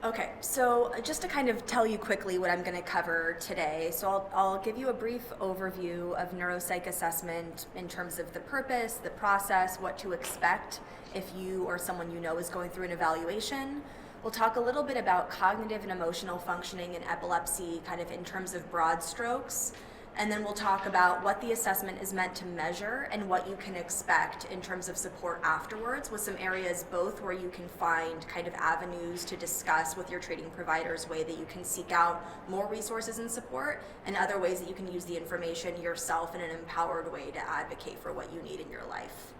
Okay, so just to kind of tell you quickly what I'm going to cover today, so I'll give you a brief overview of neuropsych assessment in terms of the purpose, the process, what to expect if you or someone you know is going through an evaluation. We'll talk a little bit about cognitive and emotional functioning in epilepsy, kind of in terms of broad strokes. And then we'll talk about what the assessment is meant to measure and what you can expect in terms of support afterwards, with some areas both where you can find kind of avenues to discuss with your treating providers, way that you can seek out more resources and support, and other ways that you can use the information yourself in an empowered way to advocate for what you need in your life.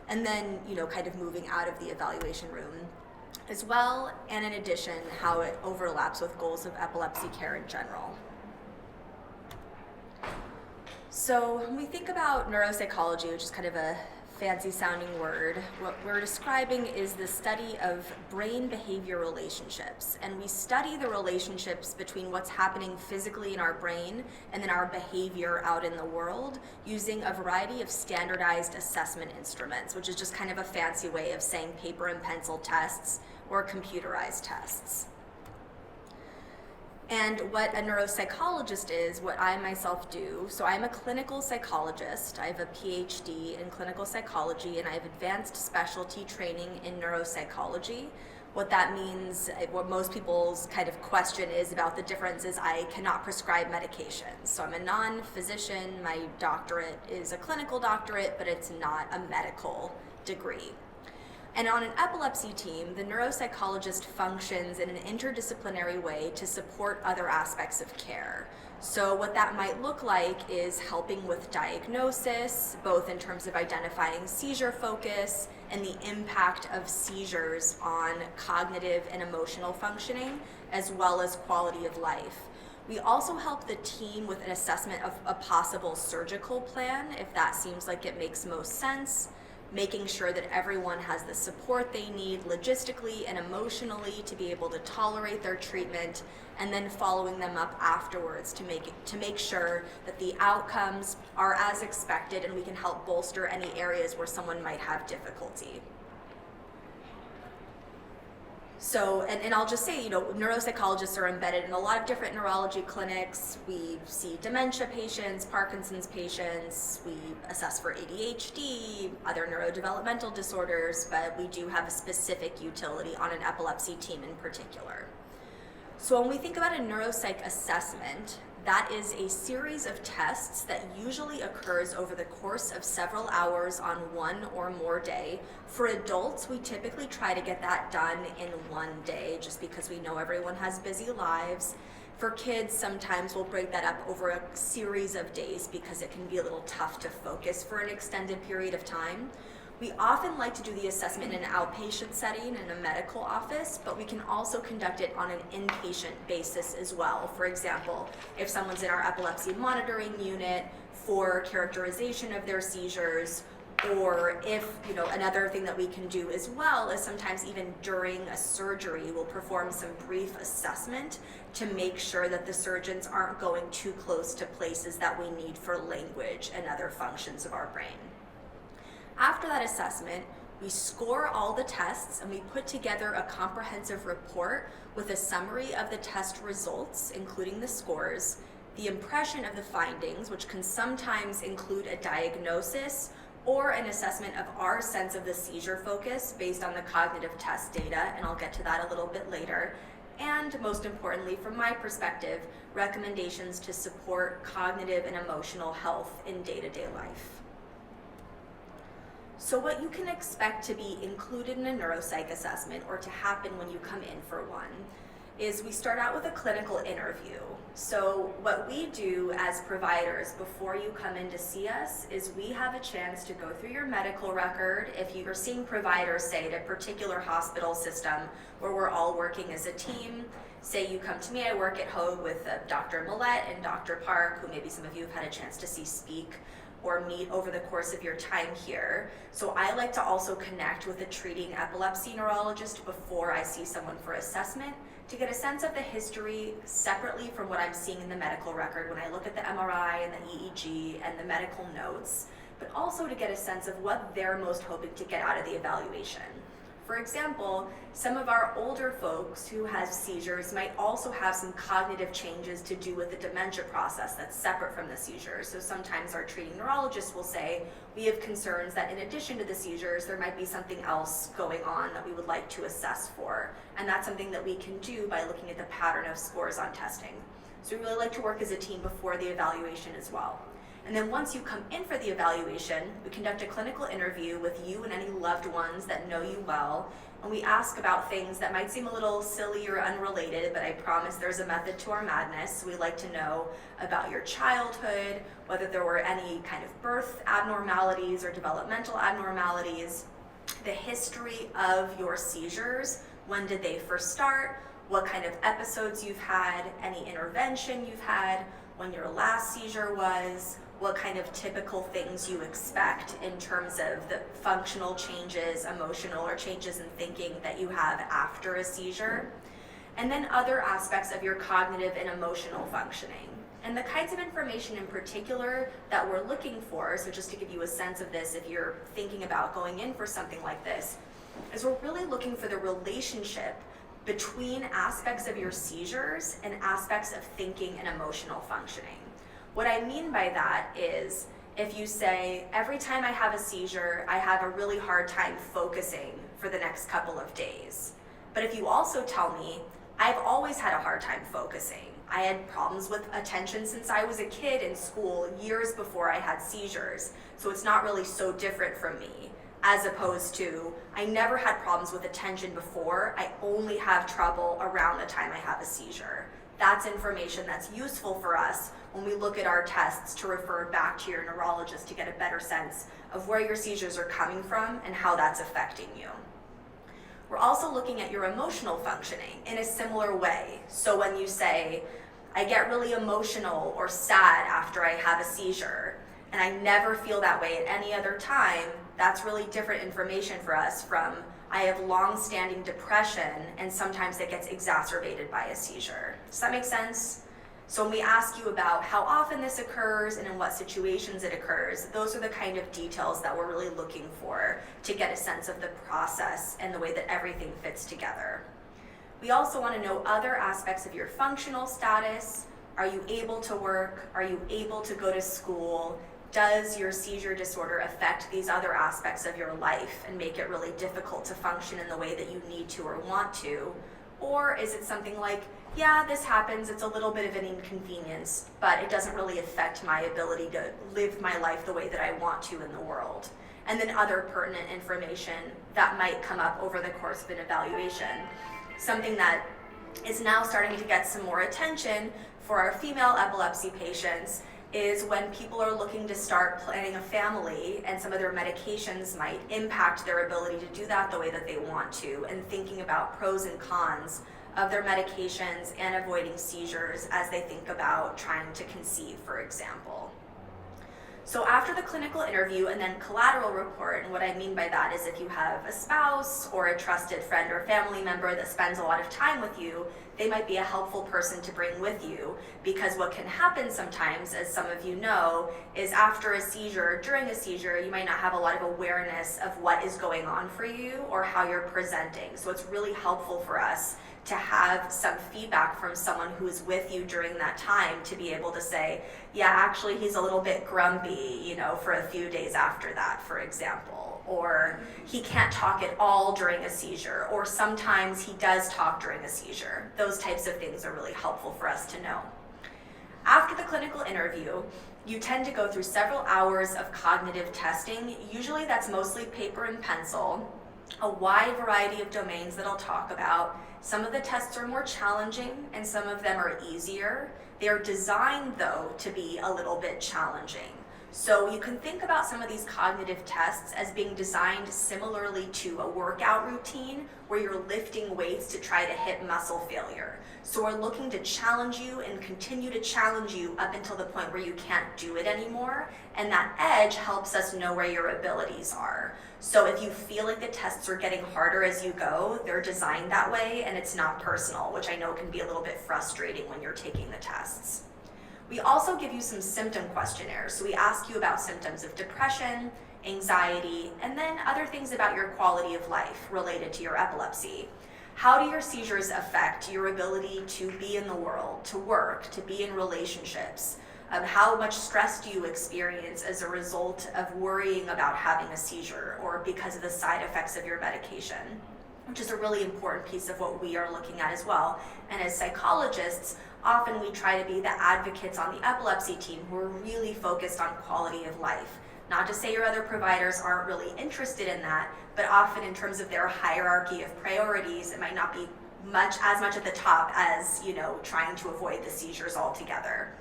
And then, kind of moving out of the evaluation room as well, and in addition, how it overlaps with goals of epilepsy care in general. So when we think about neuropsychology, which is kind of a fancy sounding word, what we're describing is the study of brain behavior relationships. And we study the relationships between what's happening physically in our brain and then our behavior out in the world using a variety of standardized assessment instruments, which is just kind of a fancy way of saying paper and pencil tests or computerized tests. And what a neuropsychologist is, what I myself do, so I'm a clinical psychologist. I have a PhD in clinical psychology, and I have advanced specialty training in neuropsychology. What that means, what most people's kind of question is about the difference is I cannot prescribe medications. So I'm a non-physician, my doctorate is a clinical doctorate, but it's not a medical degree. And on an epilepsy team, the neuropsychologist functions in an interdisciplinary way to support other aspects of care. So what that might look like is helping with diagnosis, both in terms of identifying seizure focus and the impact of seizures on cognitive and emotional functioning, as well as quality of life. We also help the team with an assessment of a possible surgical plan, if that seems like it makes most sense, making sure that everyone has the support they need logistically and emotionally to be able to tolerate their treatment, and then following them up afterwards to make sure that the outcomes are as expected and we can help bolster any areas where someone might have difficulty. So, and I'll just say, neuropsychologists are embedded in a lot of different neurology clinics. We see dementia patients, Parkinson's patients, we assess for ADHD, other neurodevelopmental disorders, but we do have a specific utility on an epilepsy team in particular. So when we think about a neuropsych assessment, that is a series of tests that usually occurs over the course of several hours on one or more day. For adults, we typically try to get that done in one day just because we know everyone has busy lives. For kids, sometimes we'll break that up over a series of days because it can be a little tough to focus for an extended period of time. We often like to do the assessment in an outpatient setting in a medical office, but we can also conduct it on an inpatient basis as well. For example, if someone's in our epilepsy monitoring unit for characterization of their seizures, or if, another thing that we can do as well is sometimes even during a surgery, we'll perform some brief assessment to make sure that the surgeons aren't going too close to places that we need for language and other functions of our brain. After that assessment, we score all the tests and we put together a comprehensive report with a summary of the test results, including the scores, the impression of the findings, which can sometimes include a diagnosis or an assessment of our sense of the seizure focus based on the cognitive test data, and I'll get to that a little bit later. And most importantly, from my perspective, recommendations to support cognitive and emotional health in day-to-day life. So what you can expect to be included in a neuropsych assessment or to happen when you come in for one is we start out with a clinical interview. So what we do as providers before you come in to see us is we have a chance to go through your medical record. If you're seeing providers, say, at a particular hospital system where we're all working as a team, say you come to me, I work at HOAG with Dr. Millette and Dr. Park, who maybe some of you have had a chance to see speak or meet over the course of your time here. So I like to also connect with a treating epilepsy neurologist before I see someone for assessment to get a sense of the history separately from what I'm seeing in the medical record when I look at the MRI and the EEG and the medical notes, but also to get a sense of what they're most hoping to get out of the evaluation. For example, some of our older folks who have seizures might also have some cognitive changes to do with the dementia process that's separate from the seizures. So sometimes our treating neurologist will say, we have concerns that in addition to the seizures, there might be something else going on that we would like to assess for. And that's something that we can do by looking at the pattern of scores on testing. So we really like to work as a team before the evaluation as well. And then once you come in for the evaluation, we conduct a clinical interview with you and any loved ones that know you well, and we ask about things that might seem a little silly or unrelated, but I promise there's a method to our madness. We like to know about your childhood, whether there were any kind of birth abnormalities or developmental abnormalities, the history of your seizures, when did they first start, what kind of episodes you've had, any intervention you've had, when your last seizure was, what kind of typical things you expect in terms of the functional changes, emotional or changes in thinking that you have after a seizure, and then other aspects of your cognitive and emotional functioning. And the kinds of information in particular that we're looking for, so just to give you a sense of this if you're thinking about going in for something like this, is we're really looking for the relationship between aspects of your seizures and aspects of thinking and emotional functioning. What I mean by that is if you say, every time I have a seizure, I have a really hard time focusing for the next couple of days. But if you also tell me, I've always had a hard time focusing. I had problems with attention since I was a kid in school, years before I had seizures. So it's not really so different from me, as opposed to, I never had problems with attention before, I only have trouble around the time I have a seizure. That's information that's useful for us when we look at our tests to refer back to your neurologist to get a better sense of where your seizures are coming from and how that's affecting you. We're also looking at your emotional functioning in a similar way. So when you say, I get really emotional or sad after I have a seizure, and I never feel that way at any other time, that's really different information for us from I have long-standing depression and sometimes it gets exacerbated by a seizure. Does that make sense? So when we ask you about how often this occurs and in what situations it occurs, those are the kind of details that we're really looking for to get a sense of the process and the way that everything fits together. We also want to know other aspects of your functional status. Are you able to work? Are you able to go to school? Does your seizure disorder affect these other aspects of your life and make it really difficult to function in the way that you need to or want to? Or is it something like, yeah, this happens, it's a little bit of an inconvenience, but it doesn't really affect my ability to live my life the way that I want to in the world? And then other pertinent information that might come up over the course of an evaluation. Something that is now starting to get some more attention for our female epilepsy patients is when people are looking to start planning a family and some of their medications might impact their ability to do that the way that they want to, and thinking about pros and cons of their medications and avoiding seizures as they think about trying to conceive, for example. So after the clinical interview and then collateral report, and what I mean by that is if you have a spouse or a trusted friend or family member that spends a lot of time with you, they might be a helpful person to bring with you, because what can happen sometimes, as some of you know, is after a seizure, during a seizure, you might not have a lot of awareness of what is going on for you or how you're presenting. So it's really helpful for us to have some feedback from someone who is with you during that time to be able to say, yeah, actually he's a little bit grumpy, for a few days after that, for example, or he can't talk at all during a seizure, or sometimes he does talk during a seizure. Those types of things are really helpful for us to know. After the clinical interview, you tend to go through several hours of cognitive testing. Usually that's mostly paper and pencil, a wide variety of domains that I'll talk about. Some of the tests are more challenging and some of them are easier. They're designed, though, to be a little bit challenging. So you can think about some of these cognitive tests as being designed similarly to a workout routine where you're lifting weights to try to hit muscle failure. So we're looking to challenge you and continue to challenge you up until the point where you can't do it anymore. And that edge helps us know where your abilities are. So if you feel like the tests are getting harder as you go, they're designed that way and it's not personal, which I know can be a little bit frustrating when you're taking the tests. We also give you some symptom questionnaires. So we ask you about symptoms of depression, anxiety, and then other things about your quality of life related to your epilepsy. How do your seizures affect your ability to be in the world, to work, to be in relationships? How much stress do you experience as a result of worrying about having a seizure or because of the side effects of your medication? Which is a really important piece of what we are looking at as well. And as psychologists, often we try to be the advocates on the epilepsy team who are really focused on quality of life. Not to say your other providers aren't really interested in that, but often in terms of their hierarchy of priorities, it might not be as much at the top as, trying to avoid the seizures altogether.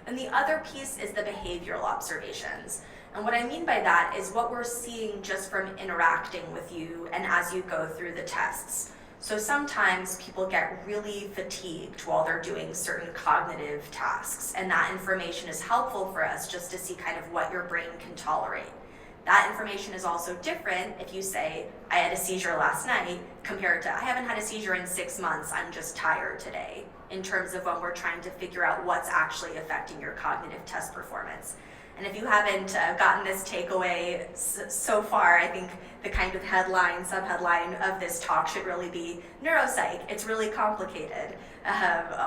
And the other piece is the behavioral observations. And what I mean by that is what we're seeing just from interacting with you and as you go through the tests. So sometimes people get really fatigued while they're doing certain cognitive tasks, and that information is helpful for us just to see kind of what your brain can tolerate. That information is also different if you say, I had a seizure last night, compared to I haven't had a seizure in 6 months, I'm just tired today, in terms of when we're trying to figure out what's actually affecting your cognitive test performance. And if you haven't gotten this takeaway so far, I think the kind of subheadline of this talk should really be Neuro Psych. It's really complicated,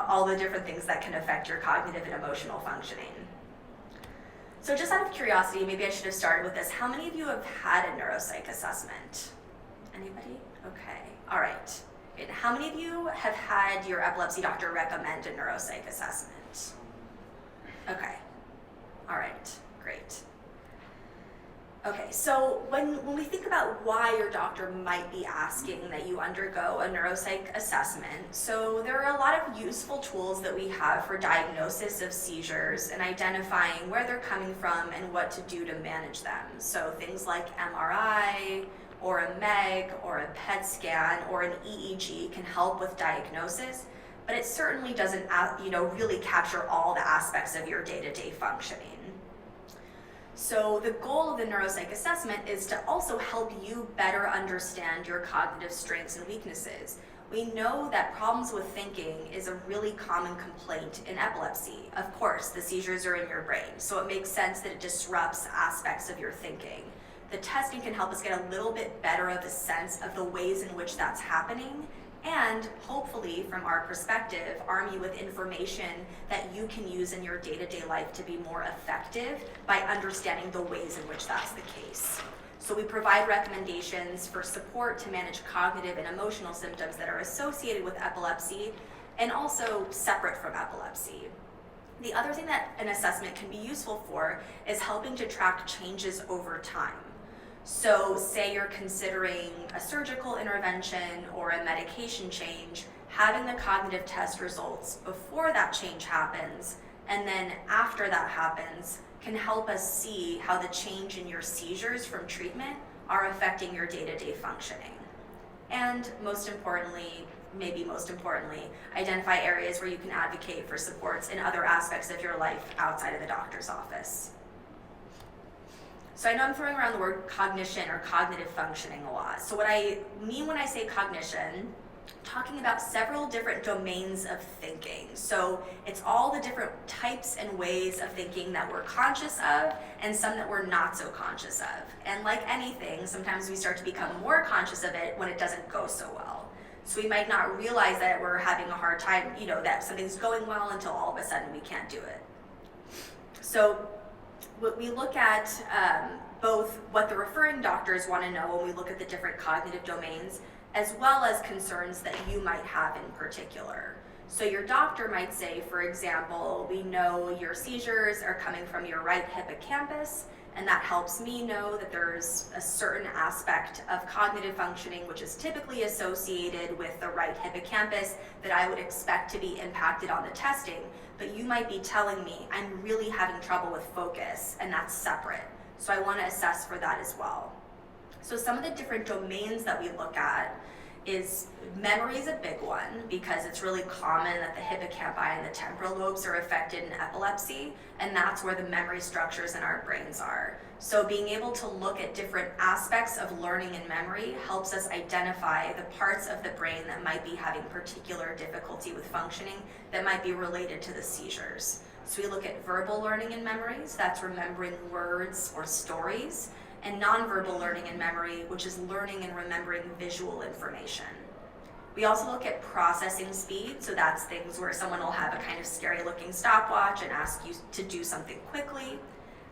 all the different things that can affect your cognitive and emotional functioning. So just out of curiosity, maybe I should have started with this. How many of you have had a neuropsych assessment? Anybody? Okay, all right. And how many of you have had your epilepsy doctor recommend a neuropsych assessment? Okay. All right, great. Okay, so when we think about why your doctor might be asking that you undergo a neuropsych assessment, so there are a lot of useful tools that we have for diagnosis of seizures and identifying where they're coming from and what to do to manage them. So things like MRI, or a MEG, or a PET scan, or an EEG can help with diagnosis, but it certainly doesn't, really capture all the aspects of your day-to-day functioning. So the goal of the neuropsych assessment is to also help you better understand your cognitive strengths and weaknesses. We know that problems with thinking is a really common complaint in epilepsy. Of course, the seizures are in your brain, so it makes sense that it disrupts aspects of your thinking. The testing can help us get a little bit better of a sense of the ways in which that's happening, and hopefully, from our perspective, arm you with information that you can use in your day-to-day life to be more effective by understanding the ways in which that's the case. So we provide recommendations for support to manage cognitive and emotional symptoms that are associated with epilepsy and also separate from epilepsy. The other thing that an assessment can be useful for is helping to track changes over time. So say you're considering a surgical intervention or a medication change, having the cognitive test results before that change happens and then after that happens can help us see how the change in your seizures from treatment are affecting your day-to-day functioning. And most importantly, identify areas where you can advocate for supports in other aspects of your life outside of the doctor's office. So I know I'm throwing around the word cognition or cognitive functioning a lot. So what I mean when I say cognition, talking about several different domains of thinking. So it's all the different types and ways of thinking that we're conscious of and some that we're not so conscious of. And like anything, sometimes we start to become more conscious of it when it doesn't go so well. So we might not realize that we're having a hard time, that something's going well until all of a sudden we can't do it. So we look at both what the referring doctors want to know when we look at the different cognitive domains, as well as concerns that you might have in particular. So your doctor might say, for example, we know your seizures are coming from your right hippocampus, and that helps me know that there's a certain aspect of cognitive functioning which is typically associated with the right hippocampus that I would expect to be impacted on the testing. But you might be telling me I'm really having trouble with focus, and that's separate. So I want to assess for that as well. So some of the different domains that we look at is memory is a big one because it's really common that the hippocampi and the temporal lobes are affected in epilepsy, and that's where the memory structures in our brains are. So being able to look at different aspects of learning and memory helps us identify the parts of the brain that might be having particular difficulty with functioning that might be related to the seizures. So we look at verbal learning and memories, that's remembering words or stories. and nonverbal learning and memory, which is learning and remembering visual information. We also look at processing speed, so that's things where someone will have a kind of scary looking stopwatch and ask you to do something quickly.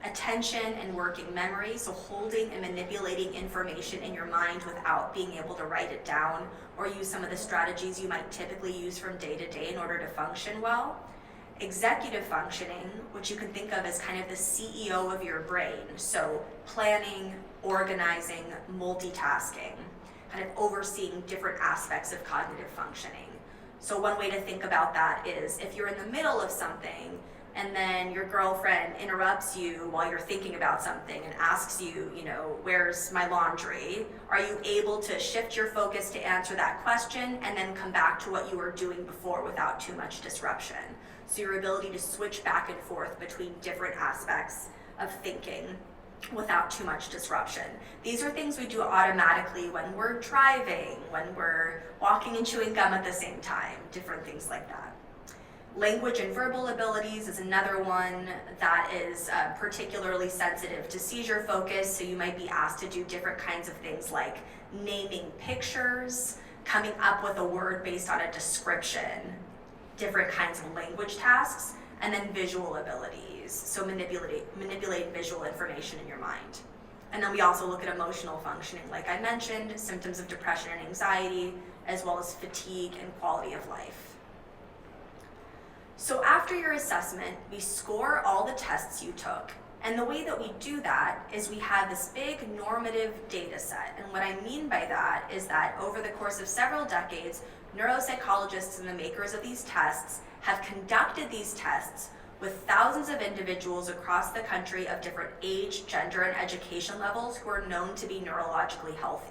Attention and working memory, so holding and manipulating information in your mind without being able to write it down or use some of the strategies you might typically use from day to day in order to function well. Executive functioning, which you can think of as kind of the CEO of your brain, so planning, organizing, multitasking, kind of overseeing different aspects of cognitive functioning. So one way to think about that is if you're in the middle of something and then your girlfriend interrupts you while you're thinking about something and asks you, where's my laundry? Are you able to shift your focus to answer that question and then come back to what you were doing before without too much disruption? So your ability to switch back and forth between different aspects of thinking without too much disruption. These are things we do automatically when we're driving, when we're walking and chewing gum at the same time, different things like that. Language and verbal abilities is another one that is particularly sensitive to seizure focus, so you might be asked to do different kinds of things like naming pictures, coming up with a word based on a description, different kinds of language tasks, and then visual abilities, so manipulate visual information in your mind. And then we also look at emotional functioning, like I mentioned, symptoms of depression and anxiety, as well as fatigue and quality of life. So after your assessment, we score all the tests you took. And the way that we do that is we have this big normative data set. And what I mean by that is that over the course of several decades, neuropsychologists and the makers of these tests have conducted these tests with thousands of individuals across the country of different age, gender, and education levels who are known to be neurologically healthy.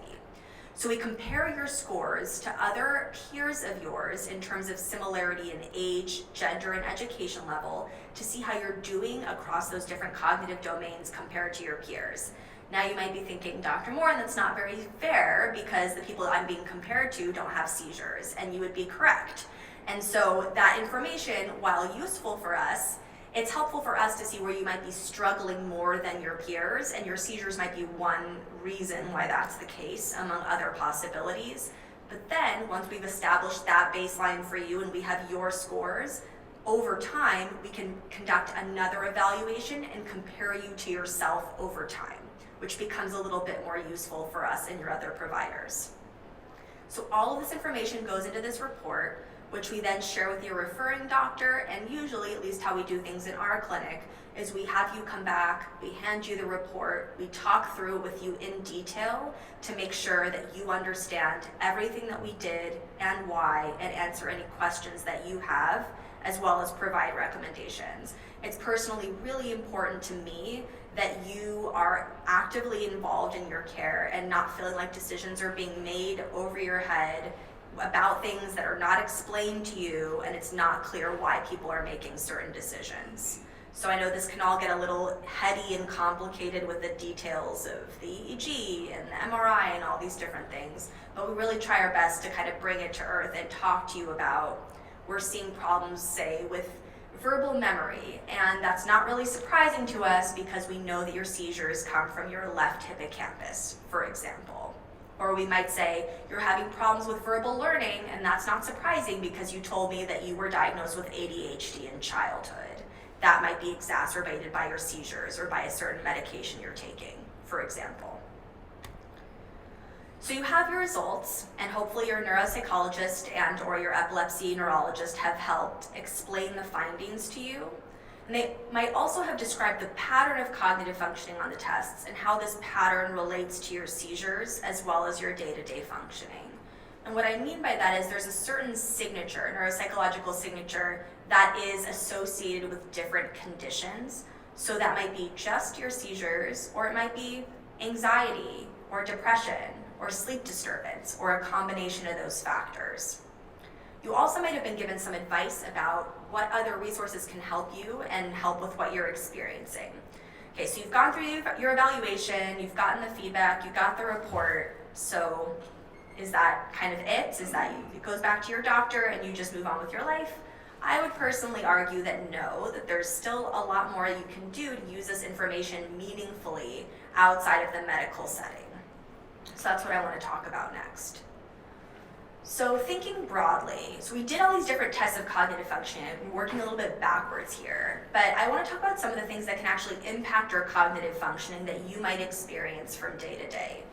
So we compare your scores to other peers of yours in terms of similarity in age, gender, and education level to see how you're doing across those different cognitive domains compared to your peers. Now you might be thinking, Dr. Morin, that's not very fair because the people I'm being compared to don't have seizures, and you would be correct. And so that information, while useful for us, it's helpful for us to see where you might be struggling more than your peers, and your seizures might be one reason why that's the case among other possibilities. But then once we've established that baseline for you and we have your scores, over time we can conduct another evaluation and compare you to yourself over time, which becomes a little bit more useful for us and your other providers. So all of this information goes into this report, which we then share with your referring doctor, and usually, at least how we do things in our clinic, is we have you come back, we hand you the report, we talk through with you in detail to make sure that you understand everything that we did and why, and answer any questions that you have, as well as provide recommendations. It's personally really important to me that you are actively involved in your care and not feeling like decisions are being made over your head about things that are not explained to you, and it's not clear why people are making certain decisions. So I know this can all get a little heady and complicated with the details of the EEG and the MRI and all these different things, but we really try our best to kind of bring it to earth and talk to you about, we're seeing problems, say, with verbal memory, and that's not really surprising to us because we know that your seizures come from your left hippocampus, for example. Or we might say, you're having problems with verbal learning, and that's not surprising because you told me that you were diagnosed with ADHD in childhood. That might be exacerbated by your seizures or by a certain medication you're taking, for example. So you have your results, and hopefully your neuropsychologist and or your epilepsy neurologist have helped explain the findings to you. And they might also have described the pattern of cognitive functioning on the tests and how this pattern relates to your seizures as well as your day-to-day functioning. And what I mean by that is there's a certain signature, neuropsychological signature, that is associated with different conditions. So that might be just your seizures, or it might be anxiety or depression or sleep disturbance, or a combination of those factors. You also might have been given some advice about what other resources can help you and help with what you're experiencing. Okay, so you've gone through your evaluation, you've gotten the feedback, you got the report, so is that kind of it? Is that it goes back to your doctor and you just move on with your life? I would personally argue that no, that there's still a lot more you can do to use this information meaningfully outside of the medical setting. So that's what I want to talk about next. So thinking broadly, so we did all these different tests of cognitive functioning. I'm working a little bit backwards here, but I want to talk about some of the things that can actually impact your cognitive functioning that you might experience from day to day.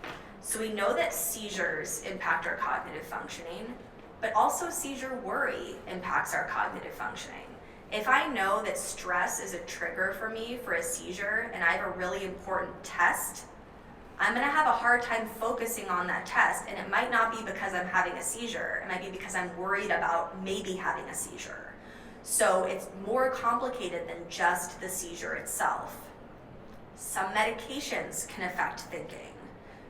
So we know that seizures impact our cognitive functioning, but also seizure worry impacts our cognitive functioning. If I know that stress is a trigger for me for a seizure and I have a really important test, I'm gonna have a hard time focusing on that test, and it might not be because I'm having a seizure, it might be because I'm worried about maybe having a seizure. So it's more complicated than just the seizure itself. Some medications can affect thinking.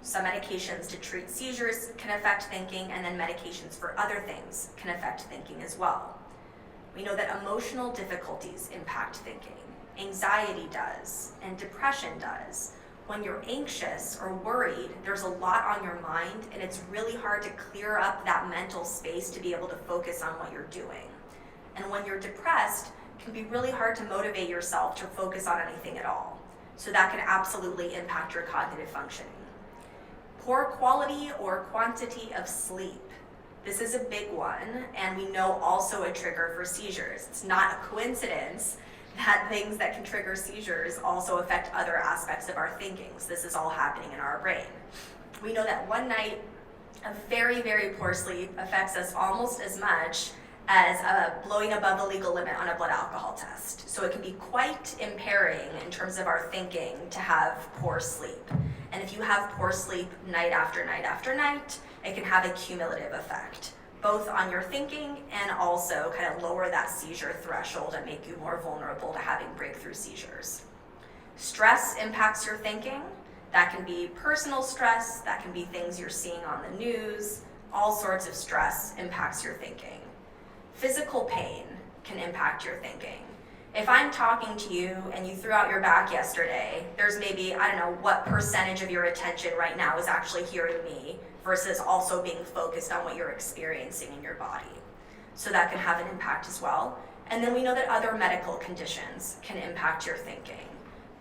Some medications to treat seizures can affect thinking, and then medications for other things can affect thinking as well. We know that emotional difficulties impact thinking. Anxiety does, and depression does. When you're anxious or worried, there's a lot on your mind, and it's really hard to clear up that mental space to be able to focus on what you're doing. And when you're depressed, it can be really hard to motivate yourself to focus on anything at all. So that can absolutely impact your cognitive functioning. Poor quality or quantity of sleep. This is a big one, and we know also a trigger for seizures. It's not a coincidence that things that can trigger seizures also affect other aspects of our thinking. So this is all happening in our brain. We know that one night of very, very poor sleep affects us almost as much as blowing above the legal limit on a blood alcohol test. So it can be quite impairing in terms of our thinking to have poor sleep. And if you have poor sleep night after night after night, it can have a cumulative effect, both on your thinking and also kind of lower that seizure threshold and make you more vulnerable to having breakthrough seizures. Stress impacts your thinking. That can be personal stress, that can be things you're seeing on the news, all sorts of stress impacts your thinking. Physical pain can impact your thinking. If I'm talking to you and you threw out your back yesterday, there's maybe, I don't know, what percentage of your attention right now is actually hearing me versus also being focused on what you're experiencing in your body. So that can have an impact as well. And then we know that other medical conditions can impact your thinking.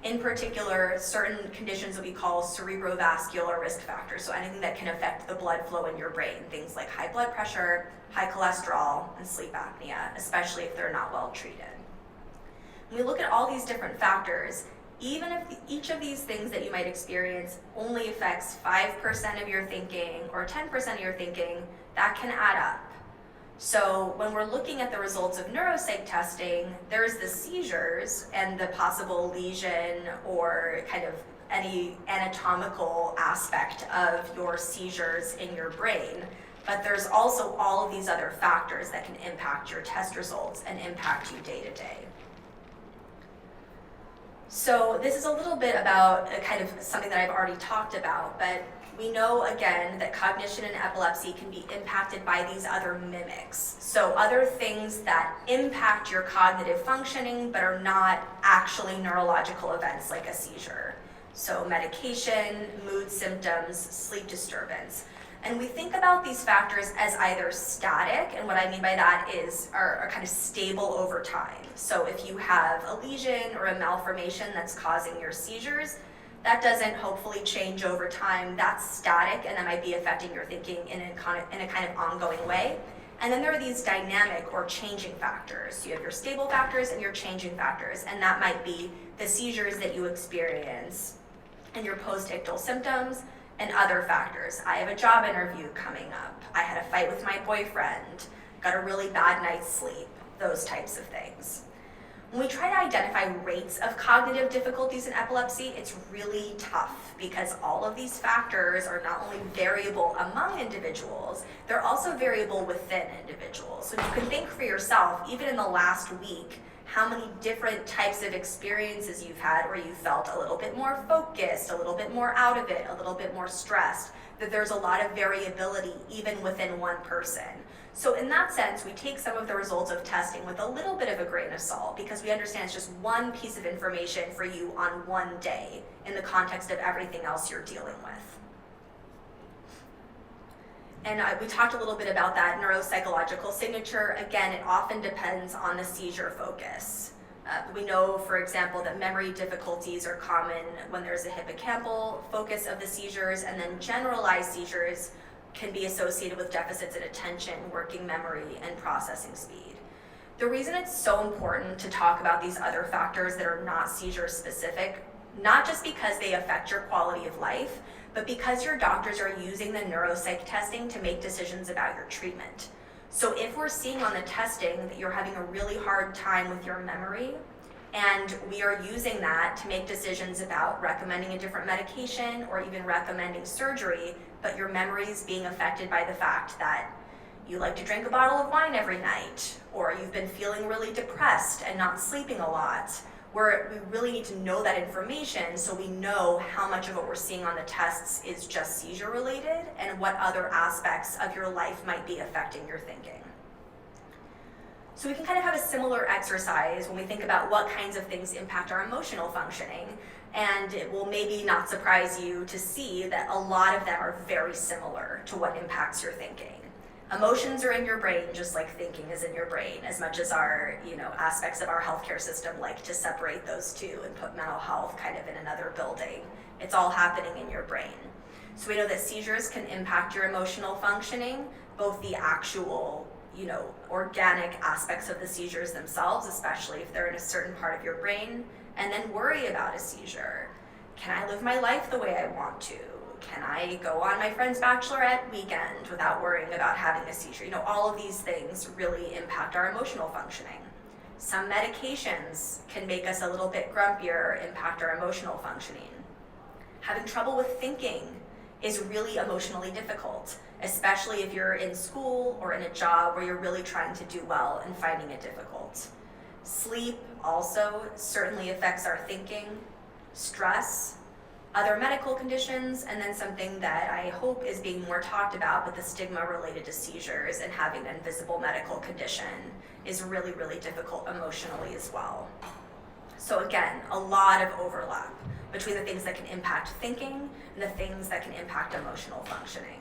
In particular, certain conditions that we call cerebrovascular risk factors, so anything that can affect the blood flow in your brain, things like high blood pressure, high cholesterol, and sleep apnea, especially if they're not well treated. When we look at all these different factors, even if each of these things that you might experience only affects 5% of your thinking or 10% of your thinking, that can add up. So when we're looking at the results of neuropsych testing, there's the seizures and the possible lesion or kind of any anatomical aspect of your seizures in your brain. But there's also all of these other factors that can impact your test results and impact you day to day. So this is a little bit about kind of something that I've already talked about, but we know again that cognition in epilepsy can be impacted by these other mimics. So other things that impact your cognitive functioning but are not actually neurological events like a seizure. So medication, mood symptoms, sleep disturbance. And we think about these factors as either static, and what I mean by that is are kind of stable over time. So if you have a lesion or a malformation that's causing your seizures, that doesn't hopefully change over time. That's static, and that might be affecting your thinking in a kind of ongoing way. And then there are these dynamic or changing factors. You have your stable factors and your changing factors, and that might be the seizures that you experience and your post-ictal symptoms, and other factors. I have a job interview coming up. I had a fight with my boyfriend, got a really bad night's sleep, those types of things. When we try to identify rates of cognitive difficulties in epilepsy, it's really tough because all of these factors are not only variable among individuals, they're also variable within individuals. So you can think for yourself, even in the last week, how many different types of experiences you've had where you felt a little bit more focused, a little bit more out of it, a little bit more stressed, that there's a lot of variability even within one person. So in that sense, we take some of the results of testing with a little bit of a grain of salt because we understand it's just one piece of information for you on one day in the context of everything else you're dealing with. And we talked a little bit about that neuropsychological signature. Again, it often depends on the seizure focus. We know, for example, that memory difficulties are common when there's a hippocampal focus of the seizures, and then generalized seizures can be associated with deficits in attention, working memory, and processing speed. The reason it's so important to talk about these other factors that are not seizure specific, not just because they affect your quality of life, but because your doctors are using the neuropsych testing to make decisions about your treatment. So if we're seeing on the testing that you're having a really hard time with your memory, and we are using that to make decisions about recommending a different medication or even recommending surgery, but your memory is being affected by the fact that you like to drink a bottle of wine every night, or you've been feeling really depressed and not sleeping a lot, where we really need to know that information so we know how much of what we're seeing on the tests is just seizure related and what other aspects of your life might be affecting your thinking. So we can kind of have a similar exercise when we think about what kinds of things impact our emotional functioning, and it will maybe not surprise you to see that a lot of them are very similar to what impacts your thinking. Emotions are in your brain just like thinking is in your brain, as much as our aspects of our healthcare system like to separate those two and put mental health kind of in another building. It's all happening in your brain. So we know that seizures can impact your emotional functioning, both the actual organic aspects of the seizures themselves, especially if they're in a certain part of your brain, and then worry about a seizure. Can I live my life the way I want to? Can I go on my friend's bachelorette weekend without worrying about having a seizure? All of these things really impact our emotional functioning. Some medications can make us a little bit grumpier, impact our emotional functioning. Having trouble with thinking is really emotionally difficult, especially if you're in school or in a job where you're really trying to do well and finding it difficult. Sleep also certainly affects our thinking. Stress, other medical conditions, and then something that I hope is being more talked about, but the stigma related to seizures and having an invisible medical condition is really, really difficult emotionally as well. So again, a lot of overlap between the things that can impact thinking and the things that can impact emotional functioning.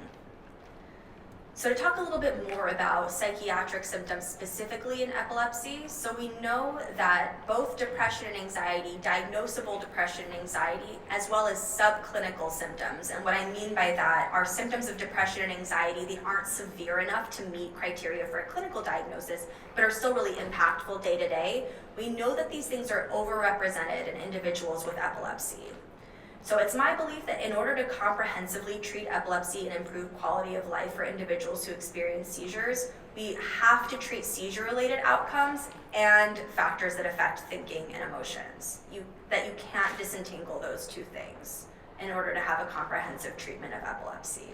So to talk a little bit more about psychiatric symptoms specifically in epilepsy, so we know that both depression and anxiety, diagnosable depression and anxiety, as well as subclinical symptoms, and what I mean by that are symptoms of depression and anxiety that aren't severe enough to meet criteria for a clinical diagnosis, but are still really impactful day to day. We know that these things are overrepresented in individuals with epilepsy. So it's my belief that in order to comprehensively treat epilepsy and improve quality of life for individuals who experience seizures, we have to treat seizure-related outcomes and factors that affect thinking and emotions. That you can't disentangle those two things in order to have a comprehensive treatment of epilepsy.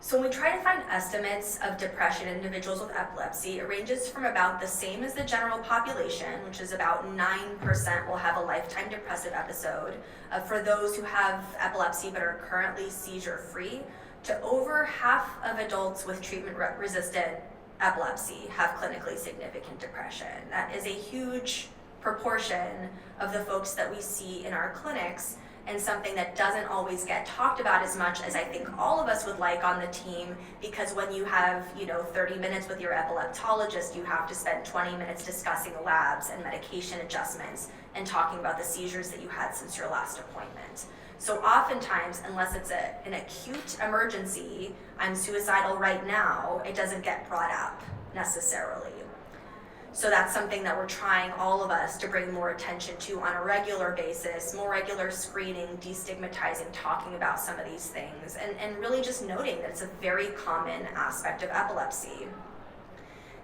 So when we try to find estimates of depression in individuals with epilepsy, it ranges from about the same as the general population, which is about 9% will have a lifetime depressive episode, for those who have epilepsy but are currently seizure-free, to over half of adults with treatment-resistant epilepsy have clinically significant depression. That is a huge proportion of the folks that we see in our clinics, and something that doesn't always get talked about as much as I think all of us would like on the team, because when you have 30 minutes with your epileptologist, you have to spend 20 minutes discussing labs and medication adjustments and talking about the seizures that you had since your last appointment. So oftentimes, unless it's an acute emergency, I'm suicidal right now, it doesn't get brought up necessarily. So that's something that we're trying, all of us, to bring more attention to on a regular basis, more regular screening, destigmatizing, talking about some of these things, and really just noting that it's a very common aspect of epilepsy.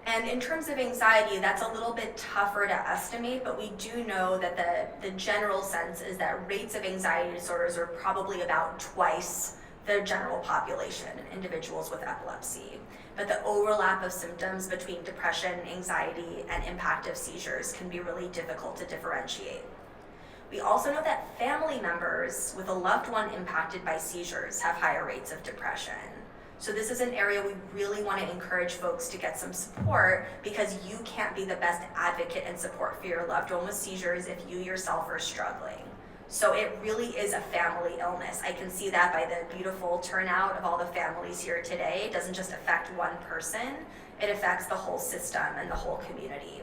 And in terms of anxiety, that's a little bit tougher to estimate, but we do know that the general sense is that rates of anxiety disorders are probably about twice the general population in individuals with epilepsy. But the overlap of symptoms between depression, anxiety, and impact of seizures can be really difficult to differentiate. We also know that family members with a loved one impacted by seizures have higher rates of depression. So this is an area we really want to encourage folks to get some support, because you can't be the best advocate and support for your loved one with seizures if you yourself are struggling. So it really is a family illness. I can see that by the beautiful turnout of all the families here today. It doesn't just affect one person, it affects the whole system and the whole community.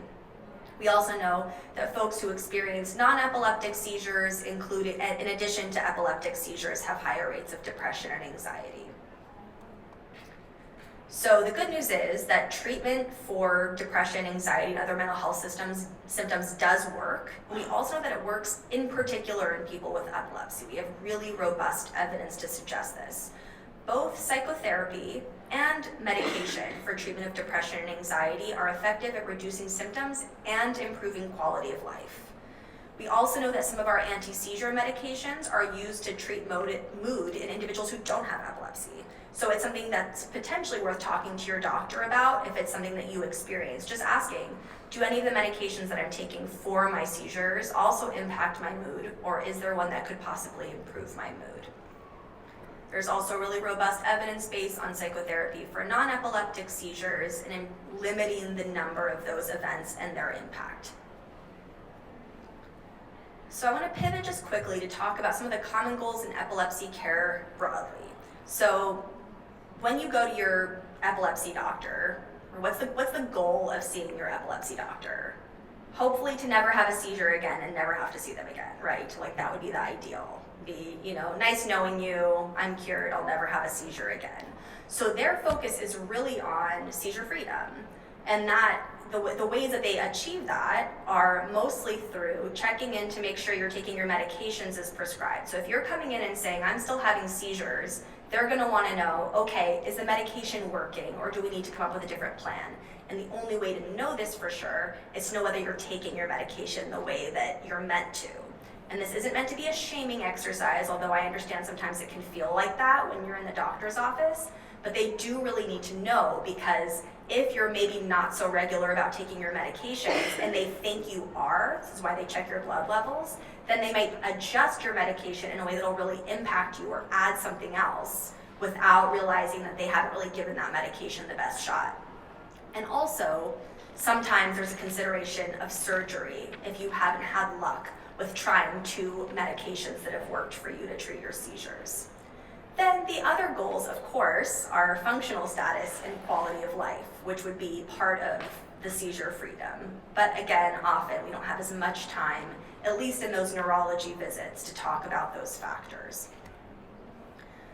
We also know that folks who experience non-epileptic seizures, in addition to epileptic seizures, have higher rates of depression and anxiety. So the good news is that treatment for depression, anxiety, and other mental health symptoms does work. We also know that it works in particular in people with epilepsy. We have really robust evidence to suggest this. Both psychotherapy and medication for treatment of depression and anxiety are effective at reducing symptoms and improving quality of life. We also know that some of our anti-seizure medications are used to treat mood in individuals who don't have epilepsy. So it's something that's potentially worth talking to your doctor about if it's something that you experience. Just asking, do any of the medications that I'm taking for my seizures also impact my mood, or is there one that could possibly improve my mood? There's also really robust evidence based on psychotherapy for non-epileptic seizures and in limiting the number of those events and their impact. So I want to pivot just quickly to talk about some of the common goals in epilepsy care broadly. So when you go to your epilepsy doctor, or what's the goal of seeing your epilepsy doctor? Hopefully to never have a seizure again and never have to see them again, right? Like that would be the ideal. Be, nice knowing you, I'm cured, I'll never have a seizure again. So their focus is really on seizure freedom, and that the ways that they achieve that are mostly through checking in to make sure you're taking your medications as prescribed. So if you're coming in and saying, I'm still having seizures, they're gonna wanna know, okay, is the medication working, or do we need to come up with a different plan? And the only way to know this for sure is to know whether you're taking your medication the way that you're meant to. And this isn't meant to be a shaming exercise, although I understand sometimes it can feel like that when you're in the doctor's office, but they do really need to know, because if you're maybe not so regular about taking your medications and they think you are, this is why they check your blood levels, then they might adjust your medication in a way that'll really impact you or add something else without realizing that they haven't really given that medication the best shot. And also, sometimes there's a consideration of surgery if you haven't had luck with trying 2 medications that have worked for you to treat your seizures. Then the other goals, of course, are functional status and quality of life, which would be part of the seizure freedom. But again, often we don't have as much time, at least in those neurology visits, to talk about those factors.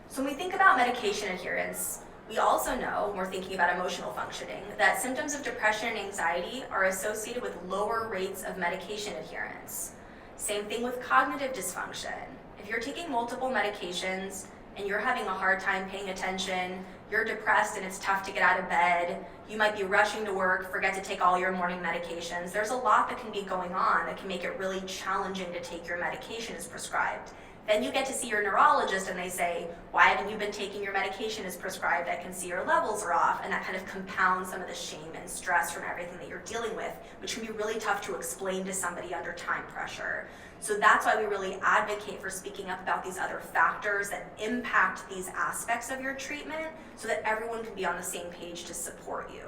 So when we think about medication adherence, we also know, when we're thinking about emotional functioning, that symptoms of depression and anxiety are associated with lower rates of medication adherence. Same thing with cognitive dysfunction. If you're taking multiple medications and you're having a hard time paying attention, you're depressed and it's tough to get out of bed, you might be rushing to work, forget to take all your morning medications. There's a lot that can be going on that can make it really challenging to take your medication as prescribed. Then you get to see your neurologist and they say, why haven't you been taking your medication as prescribed? I can see your levels are off, and that kind of compounds some of the shame and stress from everything that you're dealing with, which can be really tough to explain to somebody under time pressure. So that's why we really advocate for speaking up about these other factors that impact these aspects of your treatment so that everyone can be on the same page to support you.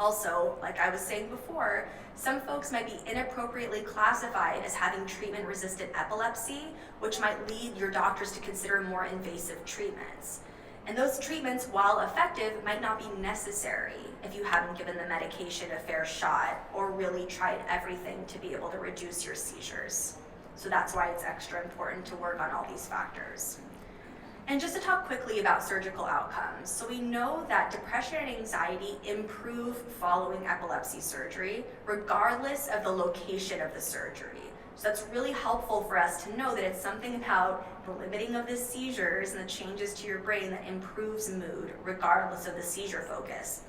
Also, like I was saying before, some folks might be inappropriately classified as having treatment-resistant epilepsy, which might lead your doctors to consider more invasive treatments. And those treatments, while effective, might not be necessary if you haven't given the medication a fair shot or really tried everything to be able to reduce your seizures. So that's why it's extra important to work on all these factors. And just to talk quickly about surgical outcomes. So we know that depression and anxiety improve following epilepsy surgery, regardless of the location of the surgery. So that's really helpful for us to know that it's something about the limiting of the seizures and the changes to your brain that improves mood, regardless of the seizure focus.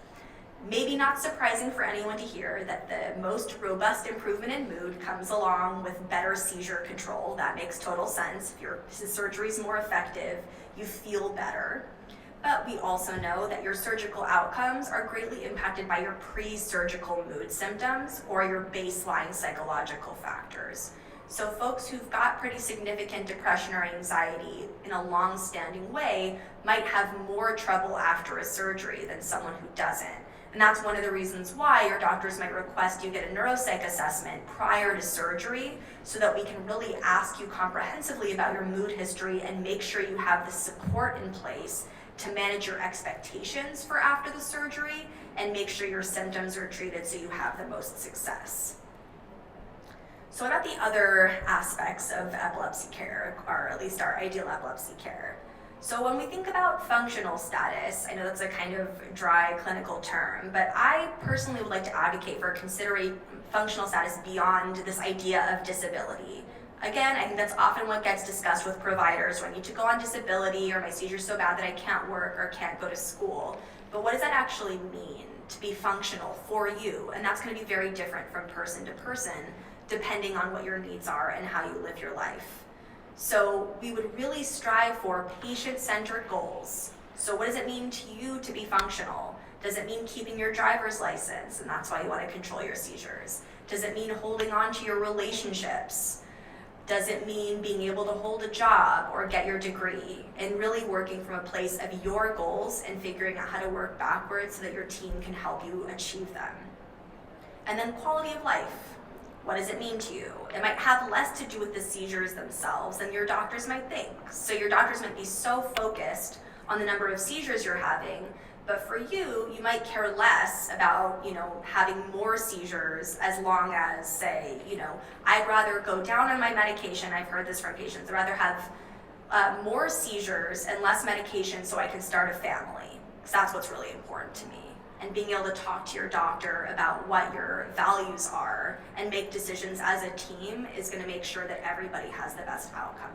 Maybe not surprising for anyone to hear that the most robust improvement in mood comes along with better seizure control. That makes total sense. If your surgery is more effective, you feel better. But we also know that your surgical outcomes are greatly impacted by your pre-surgical mood symptoms or your baseline psychological factors. So folks who've got pretty significant depression or anxiety in a long-standing way might have more trouble after a surgery than someone who doesn't. And that's one of the reasons why your doctors might request you get a neuropsych assessment prior to surgery, so that we can really ask you comprehensively about your mood history and make sure you have the support in place to manage your expectations for after the surgery and make sure your symptoms are treated so you have the most success. So what about the other aspects of epilepsy care, or at least our ideal epilepsy care? So when we think about functional status, I know that's a kind of dry clinical term, but I personally would like to advocate for considering functional status beyond this idea of disability. Again, I think that's often what gets discussed with providers, or I need to go on disability, or my seizure's so bad that I can't work or can't go to school. But what does that actually mean to be functional for you? And that's going to be very different from person to person, depending on what your needs are and how you live your life. So we would really strive for patient-centered goals. So what does it mean to you to be functional? Does it mean keeping your driver's license, and that's why you want to control your seizures? Does it mean holding on to your relationships? Does it mean being able to hold a job or get your degree, and really working from a place of your goals and figuring out how to work backwards so that your team can help you achieve them? And then quality of life. What does it mean to you? It might have less to do with the seizures themselves than your doctors might think. So your doctors might be so focused on the number of seizures you're having, but for you, you might care less about, having more seizures, as long as, say, I'd rather go down on my medication. I've heard this from patients. I'd rather have more seizures and less medication so I can start a family, because that's what's really important to me. And being able to talk to your doctor about what your values are and make decisions as a team is going to make sure that everybody has the best outcome.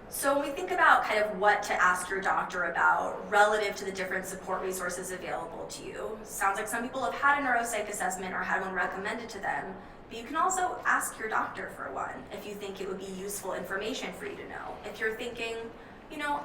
So when we think about kind of what to ask your doctor about relative to the different support resources available to you, sounds like some people have had a neuropsych assessment or had one recommended to them, but you can also ask your doctor for one if you think it would be useful information for you to know. If you're thinking,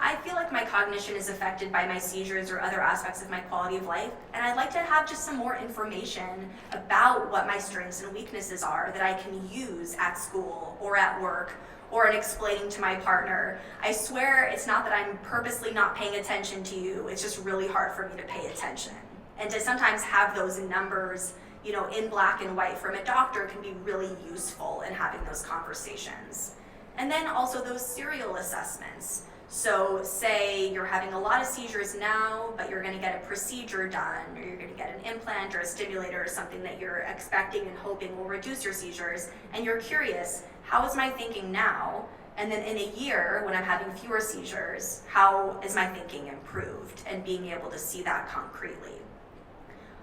I feel like my cognition is affected by my seizures or other aspects of my quality of life, and I'd like to have just some more information about what my strengths and weaknesses are that I can use at school or at work, or in explaining to my partner, I swear it's not that I'm purposely not paying attention to you, it's just really hard for me to pay attention. And to sometimes have those numbers, in black and white from a doctor can be really useful in having those conversations. And then also those serial assessments. So say you're having a lot of seizures now, but you're going to get a procedure done, or you're going to get an implant or a stimulator or something that you're expecting and hoping will reduce your seizures, and you're curious, how is my thinking now? And then in a year, when I'm having fewer seizures, how is my thinking improved? And being able to see that concretely.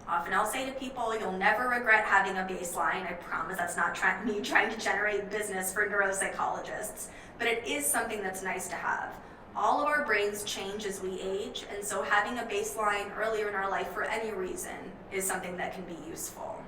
Often I'll say to people, you'll never regret having a baseline. I promise that's not me trying to generate business for neuropsychologists, but it is something that's nice to have. All of our brains change as we age, and so having a baseline earlier in our life for any reason is something that can be useful.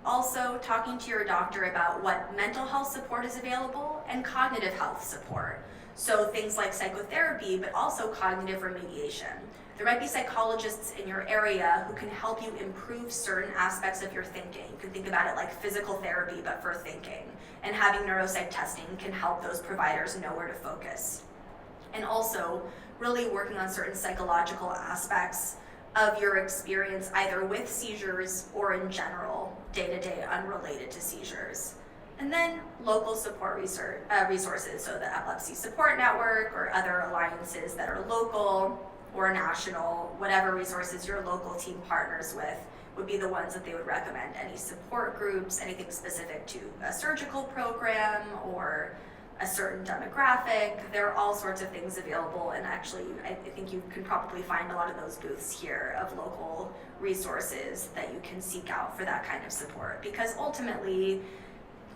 Also, talking to your doctor about what mental health support is available and cognitive health support. So things like psychotherapy, but also cognitive remediation. There might be psychologists in your area who can help you improve certain aspects of your thinking. You can think about it like physical therapy, but for thinking. And having neuropsych testing can help those providers know where to focus. And also really working on certain psychological aspects of your experience, either with seizures or in general, day-to-day unrelated to seizures. And then local support resources, so the Epilepsy Support Network or other alliances that are local or national, whatever resources your local team partners with would be the ones that they would recommend. Any support groups, anything specific to a surgical program or a certain demographic. There are all sorts of things available, and actually I think you can probably find a lot of those booths here of local resources that you can seek out for that kind of support, because ultimately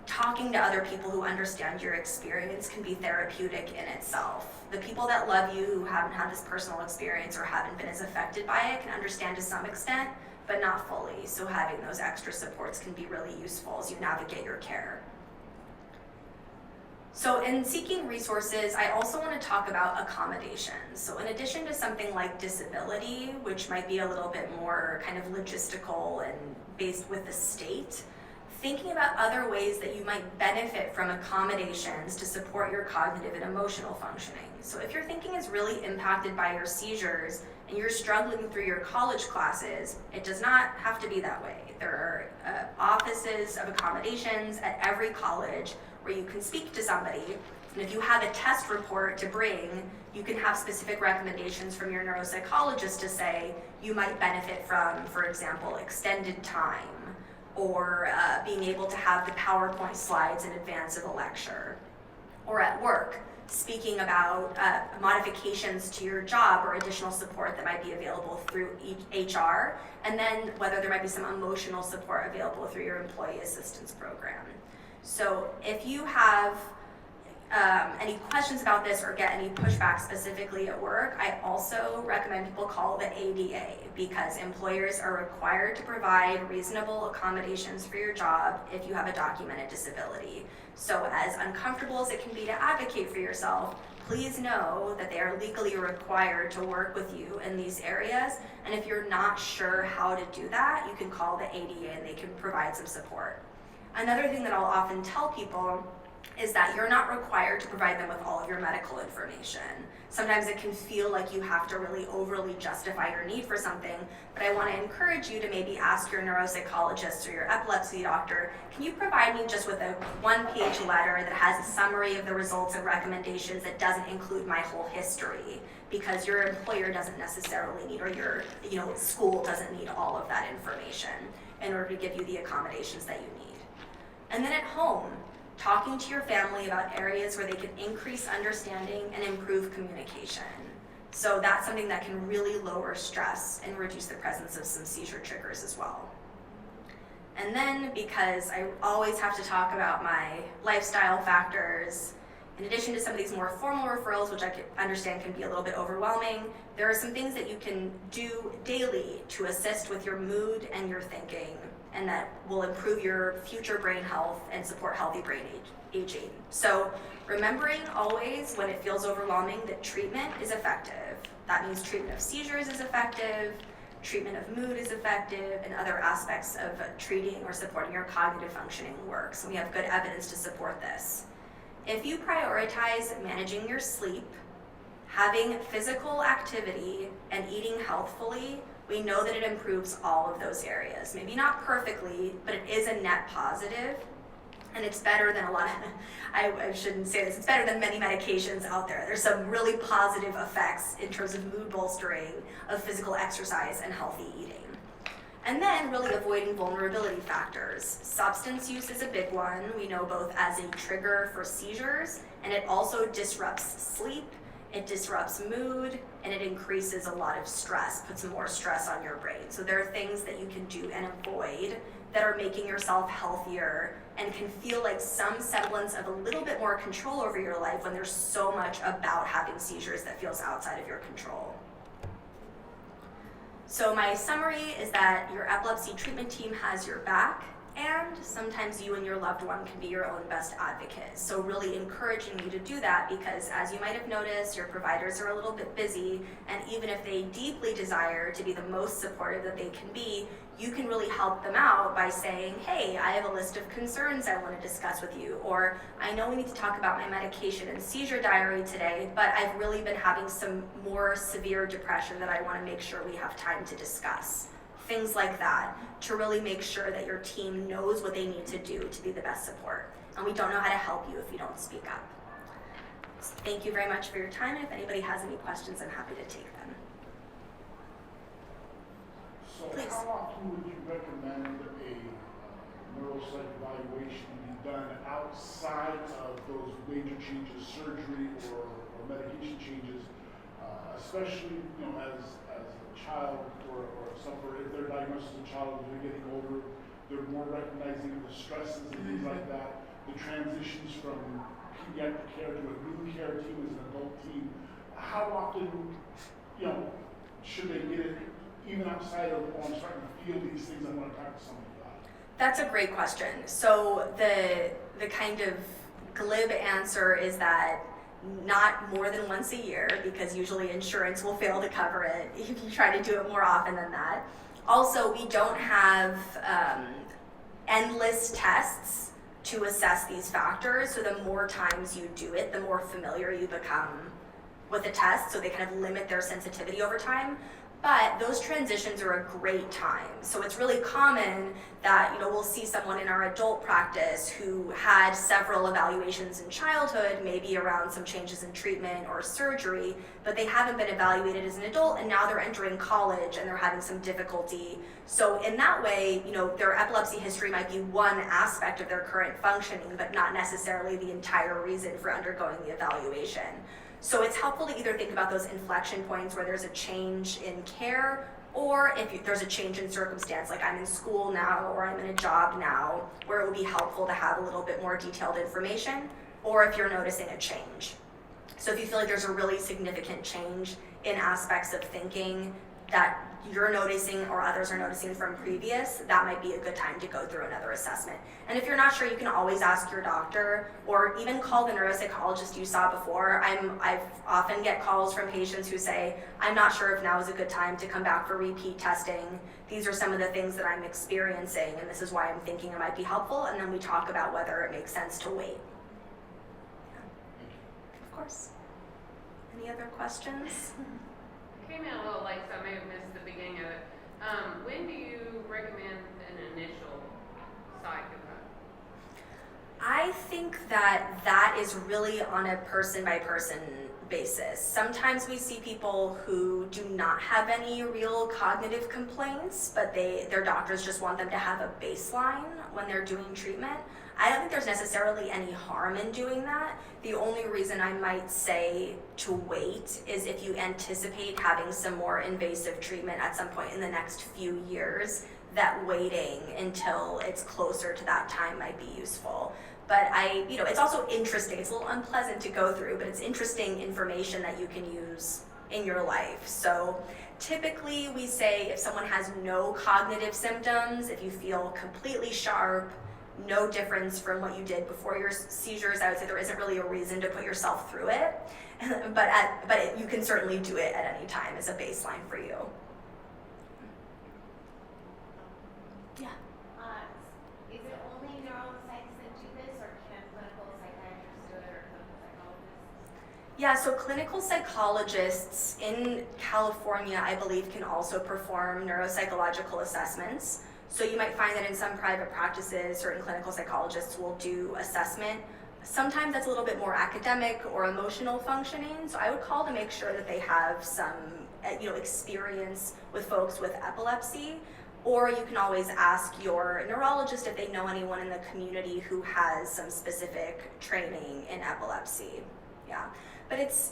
talking to other people who understand your experience can be therapeutic in itself. The people that love you, who haven't had this personal experience or haven't been as affected by it, can understand to some extent, but not fully. So having those extra supports can be really useful as you navigate your care. So in seeking resources, I also want to talk about accommodations. So in addition to something like disability, which might be a little bit more kind of logistical and based with the state, thinking about other ways that you might benefit from accommodations to support your cognitive and emotional functioning. So if your thinking is really impacted by your seizures and you're struggling through your college classes, it does not have to be that way. There are offices of accommodations at every college where you can speak to somebody, and if you have a test report to bring, you can have specific recommendations from your neuropsychologist to say you might benefit from, for example, extended time, or being able to have the PowerPoint slides in advance of a lecture. Or at work, speaking about modifications to your job or additional support that might be available through HR, and then whether there might be some emotional support available through your employee assistance program. So if you have any questions about this or get any pushback specifically at work, I also recommend people call the ADA, because employers are required to provide reasonable accommodations for your job if you have a documented disability. So as uncomfortable as it can be to advocate for yourself, please know that they are legally required to work with you in these areas. And if you're not sure how to do that, you can call the ADA and they can provide some support. Another thing that I'll often tell people is that you're not required to provide them with all of your medical information. Sometimes it can feel like you have to really overly justify your need for something, but I want to encourage you to maybe ask your neuropsychologist or your epilepsy doctor, can you provide me just with a one-page letter that has a summary of the results and recommendations that doesn't include my whole history? Because your employer doesn't necessarily need, or your school doesn't need all of that information in order to give you the accommodations that you need. And then at home, talking to your family about areas where they can increase understanding and improve communication. So that's something that can really lower stress and reduce the presence of some seizure triggers as well. And then, because I always have to talk about my lifestyle factors, in addition to some of these more formal referrals, which I understand can be a little bit overwhelming, there are some things that you can do daily to assist with your mood and your thinking, and that will improve your future brain health and support healthy brain aging. So remembering always when it feels overwhelming that treatment is effective. That means treatment of seizures is effective, treatment of mood is effective, and other aspects of treating or supporting your cognitive functioning works. And we have good evidence to support this. If you prioritize managing your sleep, having physical activity, and eating healthfully, we know that it improves all of those areas. Maybe not perfectly, but it is a net positive, and it's better than a lot of, I shouldn't say this, it's better than many medications out there. There's some really positive effects in terms of mood bolstering, of physical exercise, and healthy eating. And then really avoiding vulnerability factors. Substance use is a big one. We know both as a trigger for seizures, and it also disrupts sleep, it disrupts mood, and it increases a lot of stress, puts more stress on your brain. So there are things that you can do and avoid that are making yourself healthier and can feel like some semblance of a little bit more control over your life when there's so much about having seizures that feels outside of your control. So my summary is that your epilepsy treatment team has your back, and sometimes you and your loved one can be your own best advocate. So really encouraging you to do that, because as you might have noticed, your providers are a little bit busy, and even if they deeply desire to be the most supportive that they can be, you can really help them out by saying, hey, I have a list of concerns I want to discuss with you, or I know we need to talk about my medication and seizure diary today, but I've really been having some more severe depression that I want to make sure we have time to discuss. Things like that, to really make sure that your team knows what they need to do to be the best support. And we don't know how to help you if you don't speak up. So thank you very much for your time. If anybody has any questions, I'm happy to take them. So Please. How often would you recommend a neuropsych evaluation be done outside of those major changes, surgery or medication changes, especially as a child or suffer, if they're diagnosed as a child, as they're getting older, they're more recognizing of the stresses and things like that, the transitions from pediatric care to a new care team as an adult team. How often, should they get it, even outside of, I'm starting to feel these things, I want to talk to somebody about it? That's a great question. So the kind of glib answer is that not more than once a year, because usually insurance will fail to cover it if you try to do it more often than that. Also, we don't have endless tests to assess these factors. So the more times you do it, the more familiar you become with a test, so they kind of limit their sensitivity over time. But those transitions are a great time. So it's really common that, we'll see someone in our adult practice who had several evaluations in childhood, maybe around some changes in treatment or surgery, but they haven't been evaluated as an adult, and now they're entering college and they're having some difficulty. So in that way, their epilepsy history might be one aspect of their current functioning, but not necessarily the entire reason for undergoing the evaluation. So it's helpful to either think about those inflection points where there's a change in care, or if there's a change in circumstance, like I'm in school now or I'm in a job now, where it would be helpful to have a little bit more detailed information, or if you're noticing a change. So if you feel like there's a really significant change in aspects of thinking that you're noticing or others are noticing from previous, that might be a good time to go through another assessment. And if you're not sure, you can always ask your doctor, or even call the neuropsychologist you saw before. I've often get calls from patients who say, I'm not sure if now is a good time to come back for repeat testing. These are some of the things that I'm experiencing, and this is why I'm thinking it might be helpful. And then we talk about whether it makes sense to wait. Yeah. Of course. Any other questions? Came in a little late, so I may have missed the beginning of it. When do you recommend an initial psych event? I think that is really on a person-by-person basis. Sometimes we see people who do not have any real cognitive complaints, but their doctors just want them to have a baseline when they're doing treatment. I don't think there's necessarily any harm in doing that. The only reason I might say to wait is if you anticipate having some more invasive treatment at some point in the next few years, that waiting until it's closer to that time might be useful. But it's also interesting. It's a little unpleasant to go through, but it's interesting information that you can use in your life. So typically we say if someone has no cognitive symptoms, if you feel completely sharp, no difference from what you did before your seizures, I would say there isn't really a reason to put yourself through it, but you can certainly do it at any time as a baseline for you. Yeah. Is it only neuropsychs that do this, or can clinical psychiatrists do it, or clinical psychologists? Yeah, so clinical psychologists in California, I believe, can also perform neuropsychological assessments. So you might find that in some private practices, certain clinical psychologists will do assessment. Sometimes that's a little bit more academic or emotional functioning, so I would call to make sure that they have some experience with folks with epilepsy. Or you can always ask your neurologist if they know anyone in the community who has some specific training in epilepsy. Yeah. But it's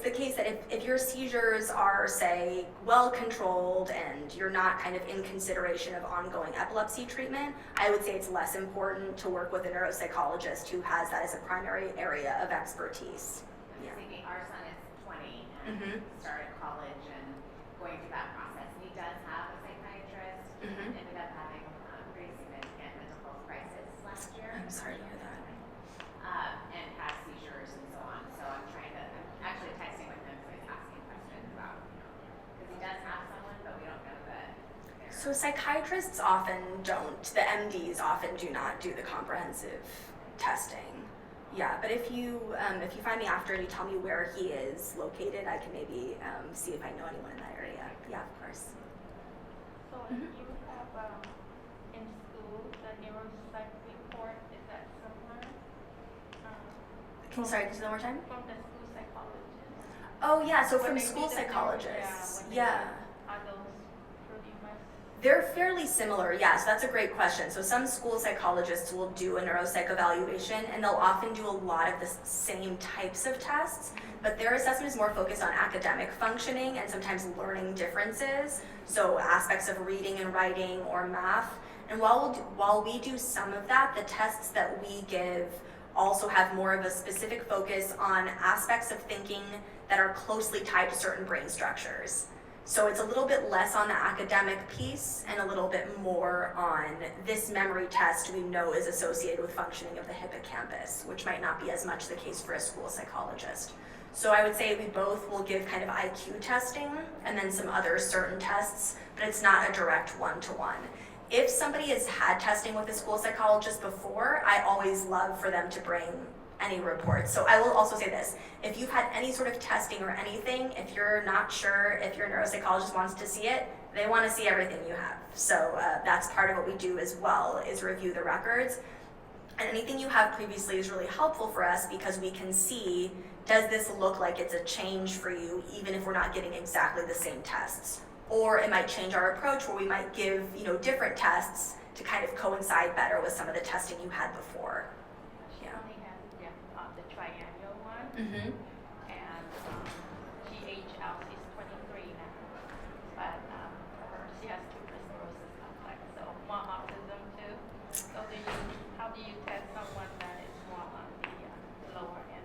the case that if your seizures are, say, well controlled and you're not kind of in consideration of ongoing epilepsy treatment, I would say it's less important to work with a neuropsychologist who has that as a primary area of expertise. I'm thinking our son is 20 and started college and going through that process. And he does have a psychiatrist and ended up having pretty significant mental health crisis last year. I'm sorry to hear that. And has seizures and so on. So I'm actually texting with him, so he's asking questions about, because he does have someone, but we don't know that. So psychiatrists often don't, the MDs often do not do the comprehensive testing. Yeah, but if you find me after and you tell me where he is located, I can maybe see if I know anyone in that area. Yeah, of course. So if you have in school the Neuro Psych report, is that similar? Sorry, can you say that one more time? From the school psychologist. Oh yeah, so But from maybe school the psychologists. when they Yeah. Are those pretty much? They're fairly similar, yes, that's a great question. So some school psychologists will do a neuropsych evaluation, and they'll often do a lot of the same types of tests, but their assessment is more focused on academic functioning and sometimes learning differences, so aspects of reading and writing or math. And while we do some of that, the tests that we give also have more of a specific focus on aspects of thinking that are closely tied to certain brain structures. So it's a little bit less on the academic piece and a little bit more on this memory test we know is associated with functioning of the hippocampus, which might not be as much the case for a school psychologist. So I would say we both will give kind of IQ testing and then some other certain tests, but it's not a direct one-to-one. If somebody has had testing with a school psychologist before, I always love for them to bring any reports. So I will also say this, if you've had any sort of testing or anything, if you're not sure if your neuropsychologist wants to see it, they want to see everything you have. So that's part of what we do as well, is review the records. And anything you have previously is really helpful for us because we can see, does this look like it's a change for you, even if we're not getting exactly the same tests? Or it might change our approach where we might give, different tests to kind of coincide better with some of the testing you had before. She Yeah. only has the triannual one, Mm-hmm. and she age out, she's 23 now. But she has tuberous sclerosis complex, so more autism too. So how do you test someone that is more on the lower end?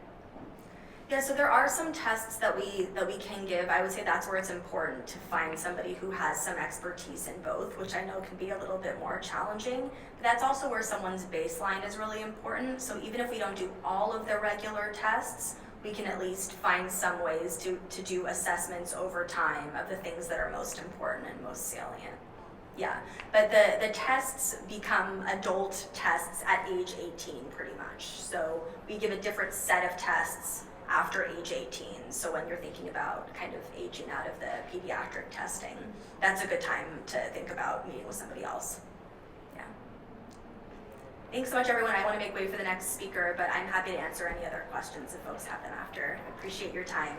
Yeah, so there are some tests that we can give. I would say that's where it's important to find somebody who has some expertise in both, which I know can be a little bit more challenging. But that's also where someone's baseline is really important. So even if we don't do all of the regular tests, we can at least find some ways to do assessments over time of the things that are most important and most salient. Yeah, but the tests become adult tests at age 18 pretty much. So we give a different set of tests after age 18. So when you're thinking about kind of aging out of the pediatric testing, that's a good time to think about meeting with somebody else. Yeah. Thanks so much, everyone. I want to make way for the next speaker, but I'm happy to answer any other questions if folks have them after. I appreciate your time.